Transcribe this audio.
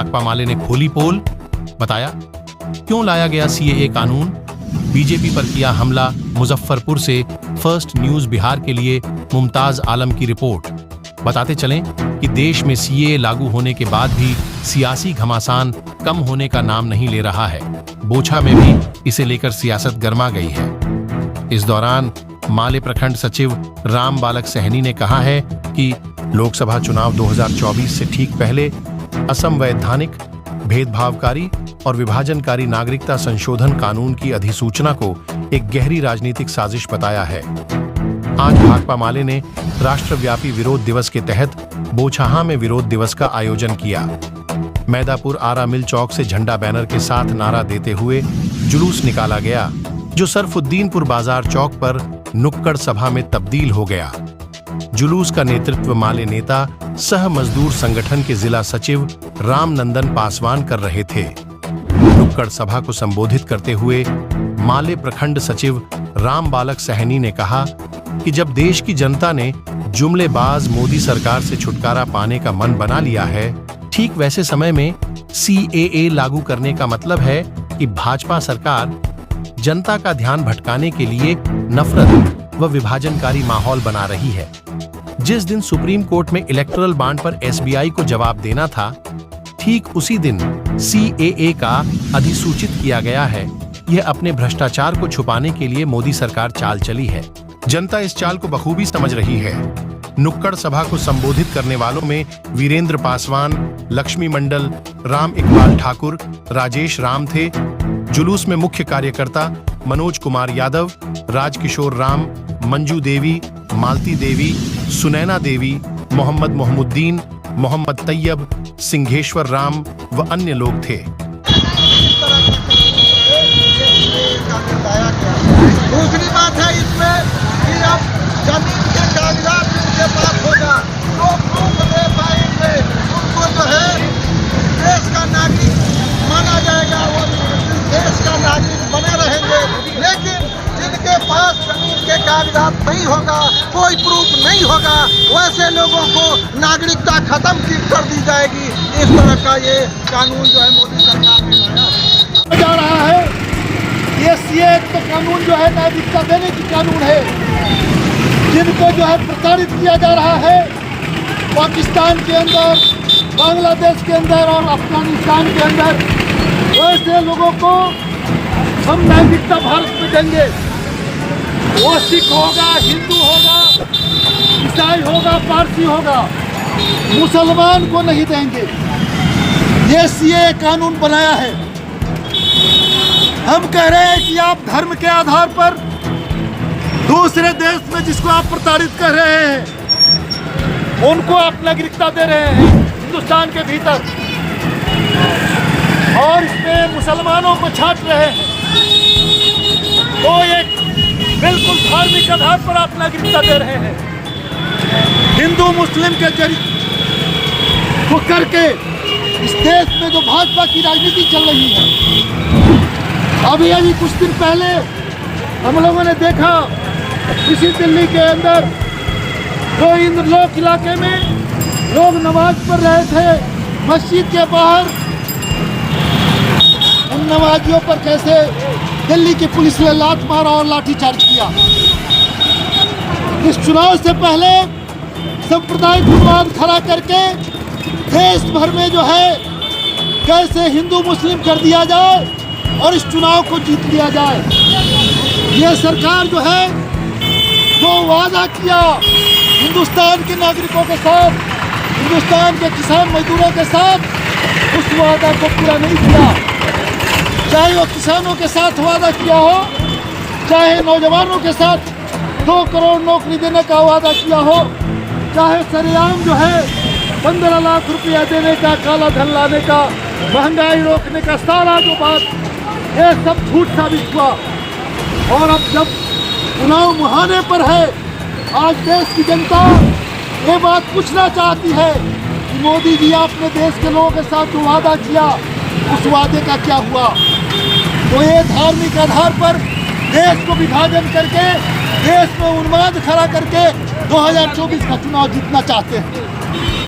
भाकपा माले ने खोली पोल, बताया क्यों लाया गया सीएए कानून, बीजेपी पर किया हमला, मुजफ्फरपुर से फर्स्ट न्यूज बिहार के लिए मुमताज आलम की रिपोर्ट। बताते चलें कि देश में सीएए लागू होने के बाद भी सियासी घमासान कम होने का नाम नहीं ले रहा है। बोछा में भी इसे लेकर सियासत गर्मा गई है। इस दौरान माले प्रखंड सचिव राम बालक सहनी ने कहा है कि लोकसभा चुनाव 2024 से ठीक पहले असंवैधानिक, भेदभावकारी और विभाजनकारी नागरिकता संशोधन कानून की अधिसूचना को एक गहरी राजनीतिक साजिश बताया है। आज भाकपा माले ने राष्ट्रव्यापी विरोध दिवस के तहत बोछाहा में विरोध दिवस का आयोजन किया। मैदापुर आरा मिल चौक से झंडा बैनर के साथ नारा देते हुए जुलूस निकाला गया, जो सरफुद्दीनपुर बाजार चौक पर नुक्कड़ सभा में तब्दील हो गया। जुलूस का नेतृत्व माले नेता सह मजदूर संगठन के जिला सचिव रामनंदन पासवान कर रहे थे। नुक्कड़ सभा को संबोधित करते हुए माले प्रखंड सचिव राम बालक सहनी ने कहा कि जब देश की जनता ने जुमलेबाज मोदी सरकार से छुटकारा पाने का मन बना लिया है, ठीक वैसे समय में सीएए लागू करने का मतलब है कि भाजपा सरकार जनता का ध्यान भटकाने के लिए नफरत व विभाजनकारी माहौल बना रही है। जिस दिन सुप्रीम कोर्ट में इलेक्टोरल बॉन्ड पर एसबीआई को जवाब देना था, ठीक उसी दिन सीएए का अधिसूचित किया गया है। यह अपने भ्रष्टाचार को छुपाने के लिए मोदी सरकार चाल चली है। जनता इस चाल को बखूबी समझ रही है। नुक्कड़ सभा को संबोधित करने वालों में वीरेंद्र पासवान, लक्ष्मी मंडल, राम इकबाल ठाकुर, राजेश राम थे। जुलूस में मुख्य कार्यकर्ता मनोज कुमार यादव, राजकिशोर राम, मंजू देवी, मालती देवी, सुनैना देवी, मोहम्मद मोहम्मुद्दीन, मोहम्मद तैयब, सिंघेश्वर राम व अन्य लोग थे। दूसरी बात है इसमें कि अब जमीन के कागजात जिनके पास होगा तो प्रूफ दे पाएंगे, उनको जो है देश का नागरिक माना जाएगा, वो देश का नागरिक बने रहेंगे। लेकिन जिनके पास जमीन के कागजात नहीं होगा, कोई प्रूफ नहीं होगा, वैसे लोगों को नागरिकता खत्म कर दी जाएगी। इस तरह का ये कानून जो है मोदी सरकार ने लाया जा रहा है। ये सीएए तो कानून जो है नागरिकता देने की कानून है। जिनको जो है प्रताड़ित किया जा रहा है पाकिस्तान के अंदर, बांग्लादेश के अंदर और अफगानिस्तान के अंदर, वैसे लोगों को हम नागरिकता भारत में देंगे। वो सिख होगा, हिंदू होगा, ईसाई होगा, पारसी होगा, मुसलमान को नहीं देंगे। ये सीएए कानून बनाया है। हम कह रहे हैं कि आप धर्म के आधार पर दूसरे देश में जिसको आप प्रताड़ित कर रहे हैं, उनको आप नागरिकता दे रहे हैं हिंदुस्तान के भीतर, और इसमें मुसलमानों को छांट रहे हैं। तो एक बिल्कुल धार्मिक आधार पर आप नागरिकता दे रहे हैं। हिंदू मुस्लिम के जरिए को करके इस देश में जो भाजपा की राजनीति चल रही है। अभी कुछ दिन पहले हम लोगों ने देखा इसी दिल्ली के अंदर जो इंद्रलोक इलाके में लोग नमाज पढ़ रहे थे मस्जिद के बाहर, उन नमाजियों पर कैसे दिल्ली की पुलिस ने लात मारा और लाठीचार्ज किया। इस चुनाव से पहले सांप्रदायिक विवाद खड़ा करके देश भर में जो है कैसे हिंदू मुस्लिम कर दिया जाए और इस चुनाव को जीत लिया जाए। ये सरकार जो है जो वादा किया हिंदुस्तान के नागरिकों के साथ, हिंदुस्तान के किसान मजदूरों के साथ, उस वादा को पूरा नहीं किया। चाहे वो किसानों के साथ वादा किया हो, चाहे नौजवानों के साथ 2 करोड़ नौकरी देने का वादा किया हो, चाहे सरेआम जो है 15 लाख रुपया देने का, काला धन लाने का, महंगाई रोकने का सारा जो बात, ये सब झूठ साबित हुआ। और अब जब चुनाव मुहाने पर है, आज देश की जनता ये बात पूछना चाहती है कि मोदी जी आपने देश के लोगों के साथ जो वादा किया, उस वादे का क्या हुआ। तो ये धार्मिक आधार पर देश को विभाजन करके, देश में उन्माद खड़ा करके 2024 का चुनाव जीतना चाहते हैं।